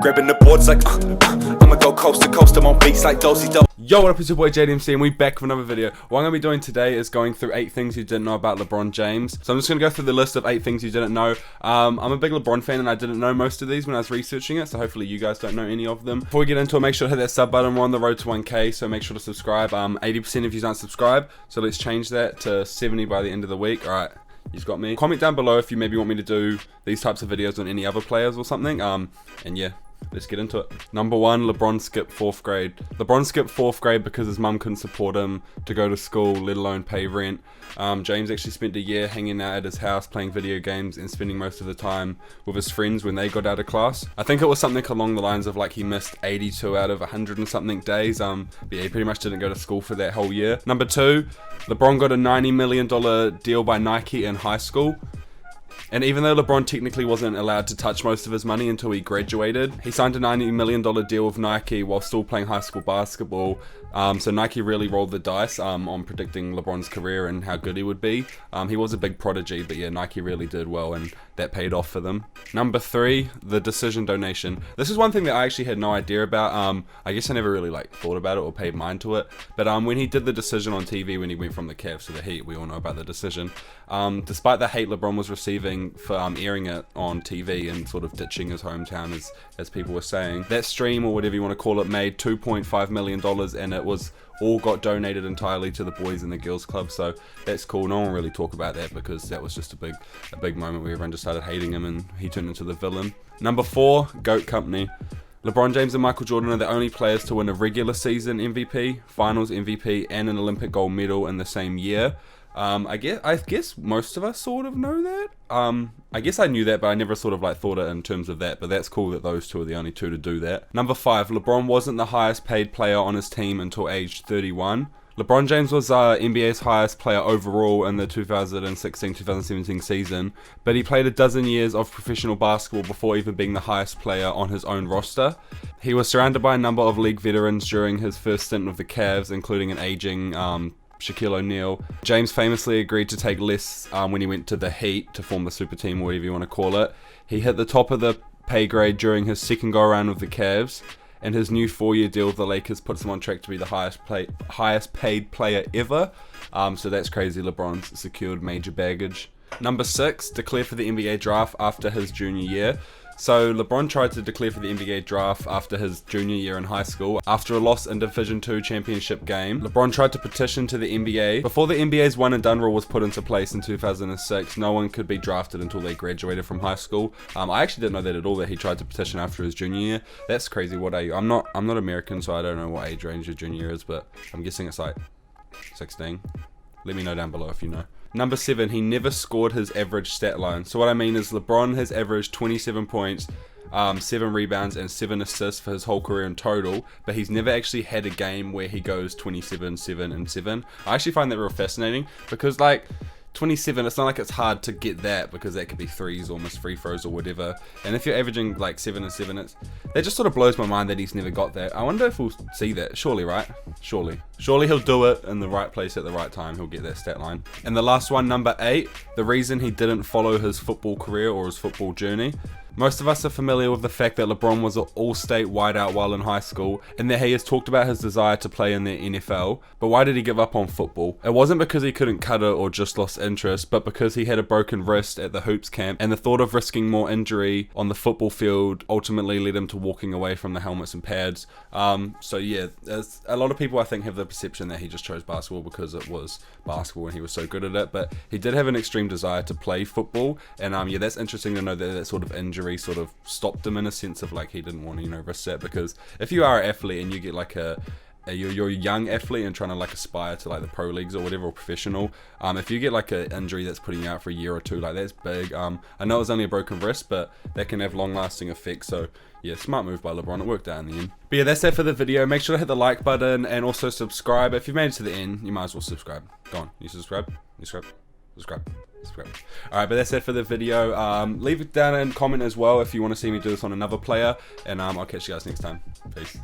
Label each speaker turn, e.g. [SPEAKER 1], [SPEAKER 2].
[SPEAKER 1] Grabbing the boards like, I'ma go coast to coast, I'm on beats like Dosey Do.
[SPEAKER 2] Yo, what up, it's your boy JDMC, and we're back with another video. What I'm going to be doing today is going through 8 things you didn't know about LeBron James. So I'm just going to go through the list of 8 things you didn't know. I'm a big LeBron fan, and I didn't know most of these when I was researching it, so hopefully you guys don't know any of them. Before we get into it, make sure to hit that sub button. We're on the road to 1K, so make sure to subscribe. 80% of you aren't subscribed, so let's change that to 70 by the end of the week. Alright, you've got me. Comment down below if you maybe want me to do these types of videos on any other players or something. And yeah, let's get into it. Number 1, LeBron skipped 4th grade. LeBron skipped 4th grade because his mum couldn't support him to go to school, let alone pay rent. James actually spent a year hanging out at his house playing video games and spending most of the time with his friends when they got out of class. I think it was something along the lines of like he missed 82 out of 100 and something days. But yeah, he pretty much didn't go to school for that whole year. Number 2, LeBron got a $90 million deal by Nike in high school. And even though LeBron technically wasn't allowed to touch most of his money until he graduated, he signed a $90 million deal with Nike while still playing high school basketball. So Nike really rolled the dice on predicting LeBron's career and how good he would be. He was a big prodigy, but yeah, Nike really did well, and that paid off for them. Number 3, the decision donation. This is one thing that I actually had no idea about. I guess I never really thought about it or paid mind to it. But when he did the decision on TV when he went from the Cavs to the Heat, we all know about the decision. Despite the hate LeBron was receiving for airing it on TV and sort of ditching his hometown, as people were saying, that stream, or whatever you want to call it, made $2.5 million, and it was all got donated entirely to the Boys and the Girls Club. So that's cool. No one really talk about that because that was just a big moment where everyone just started hating him and he turned into the villain. Number 4, GOAT company. LeBron James and Michael Jordan are the only players to win a regular season MVP, finals MVP, and an Olympic gold medal in the same year. I guess most of us sort of know that. I guess I knew that, but I never sort of thought it in terms of that. But that's cool that those two are the only two to do that. Number 5, LeBron wasn't the highest paid player on his team until age 31. LeBron James was NBA's highest player overall in the 2016-2017 season, but he played a dozen years of professional basketball before even being the highest player on his own roster. He was surrounded by a number of league veterans during his first stint with the Cavs, including an aging Shaquille O'Neal. James famously agreed to take less when he went to the Heat to form the super team, or whatever you want to call it. He hit the top of the pay grade during his second go around with the Cavs, and his new 4-year deal with the Lakers puts him on track to be the highest paid player ever. So that's crazy. LeBron's secured major baggage. Number 6, declare for the NBA draft after his junior year. So LeBron tried to declare for the NBA draft after his junior year in high school. After a loss in Division II championship game, LeBron tried to petition to the NBA. Before the NBA's one and done rule was put into place in 2006, no one could be drafted until they graduated from high school. I actually didn't know that at all, that he tried to petition after his junior year. That's crazy. What are you? I'm not American, so I don't know what age range your junior year is, but I'm guessing it's like 16. Let me know down below if you know. Number 7, he never scored his average stat line. So what I mean is LeBron has averaged 27 points, 7 rebounds, and 7 assists for his whole career in total, but he's never actually had a game where he goes 27, 7, and 7. I actually find that real fascinating because 27, it's not like it's hard to get that because that could be threes or missed free throws or whatever. And if you're averaging 7 and 7, that just sort of blows my mind that he's never got that. I wonder if we'll see that. Surely, right? Surely he'll do it in the right place at the right time. He'll get that stat line. And the last one, number 8, the reason he didn't follow his football career or his football journey. Most of us are familiar with the fact that LeBron was an all-state wideout while in high school, and that he has talked about his desire to play in the NFL, but why did he give up on football? It wasn't because he couldn't cut it or just lost interest, but because he had a broken wrist at the hoops camp, and the thought of risking more injury on the football field ultimately led him to walking away from the helmets and pads. So yeah, a lot of people I think have the perception that he just chose basketball because it was basketball and he was so good at it, but he did have an extreme desire to play football, and yeah, that's interesting to know that that sort of injury sort of stopped him in a sense of he didn't want to risk that, because if you are an athlete and you get you're a young athlete and trying to aspire to the pro leagues or whatever, or professional, if you get an injury that's putting you out for a year or two, that's big. I know it was only a broken wrist, but that can have long lasting effects. So yeah, smart move by LeBron. It worked out in the end. But yeah, that's it for the video. Make sure to hit the like button and also subscribe. If you've made it to the end, you might as well subscribe. Go on, you subscribe. Alright, but that's it for the video. Leave it down and comment as well if you want to see me do this on another player, and I'll catch you guys next time. Peace.